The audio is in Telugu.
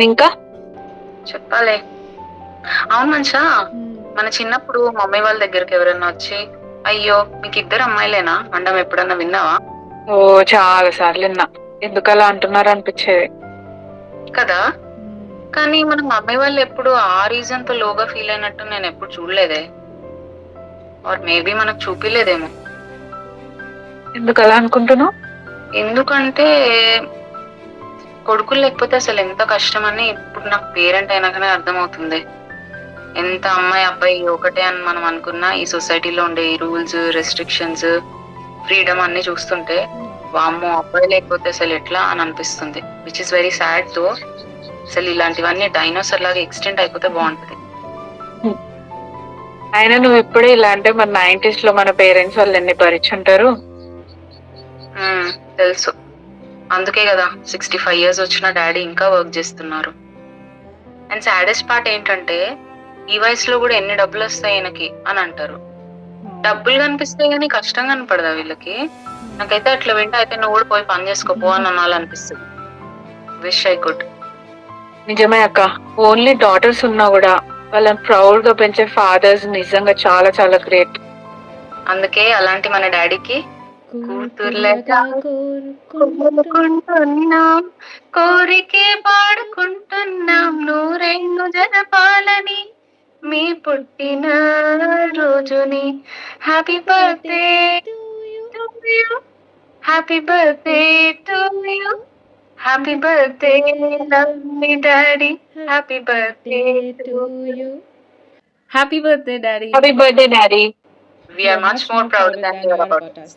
ఇంకా చెప్పాలి. అవును మనిషా, మన చిన్నప్పుడు మమ్మీ వాళ్ళ దగ్గరికి ఎవరన్నా వచ్చి అయ్యో మీకు ఇద్దరు అమ్మాయిలేనా అండం ఎప్పుడన్నా విన్నావా? ఓ చాలా సార్లు విన్నా. ఎందుకు అలా అంటున్నారు అనిపించేది కదా. కానీ మన మమ్మీ వాళ్ళు ఎప్పుడు ఆ రీజన్ తో లోగా ఫీల్ అయినట్టు నేను ఎప్పుడు చూడలేదే. ఆర్ మేబీ మనకు చూపిలేదేమో. ఎందుకు అలా అనుకుంటున్నావు? ఎందుకంటే కొడుకులు లేకపోతే అసలు ఎంత కష్టమని ఇప్పుడు నాకు పేరెంట్ అయినాకనే అర్థమవుతుంది. ఎంత అమ్మాయి అబ్బాయి ఒకటే అని మనం అనుకున్నా ఈ సొసైటీలో ఉండే ఈ రూల్స్, రెస్ట్రిక్షన్స్, ఫ్రీడమ్ అన్ని చూస్తుంటే వామ్మో అబ్బాయి లేకపోతే అసలు ఎట్లా అని అనిపిస్తుంది. విచ్ ఇస్ వెరీ సాడ్ తో. అసలు ఇలాంటివన్నీ డైనోసర్ లాగా ఎక్స్టెంట్ అయిపోతే బాగుంటది. అయినా నువ్వు ఇప్పుడే ఇలా అంటే మరి 90s లో మన పేరెంట్స్ వాళ్ళు ఎన్ని భరించుంటారు. తెలుసు. అందుకే కదా 65 years వచ్చిన డాడీ ఇంకా వర్క్ చేస్తున్నారు. అండ్ సాడెస్ట్ పార్ట్ ఏంటంటే ఈ వయసులో కూడా ఎన్ని డబ్బులు వస్తాయి ఈయనకి అని అంటారు. డబ్బులు కనిపిస్తాయి కానీ కష్టం కనపడదా వీళ్ళకి? నాకైతే అట్లా వింటే అయితే నువ్వు కూడా పోయి పని చేసుకోపో అని అనాలనిపిస్తుంది. Wish I could. నిజమే అక్క. ఓన్లీ డాటర్స్ ఉన్నా కూడా వాళ్ళని ప్రౌడ్ గా పెంచే ఫాదర్స్ నిజంగా చాలా చాలా గ్రేట్. అందుకే అలాంటి మన డాడీకి కూతుర్లగా కోరుకుంటున్నాం, కోరికే పాడుకుంటున్నాం, నూరేళ్ళు జరపాలని మీ పుట్టిన రోజుని. Happy birthday to you, happy birthday to you, happy birthday lovely daddy, happy birthday to you. Happy birthday, Daddy. Happy birthday daddy. We are much more proud than you are about us.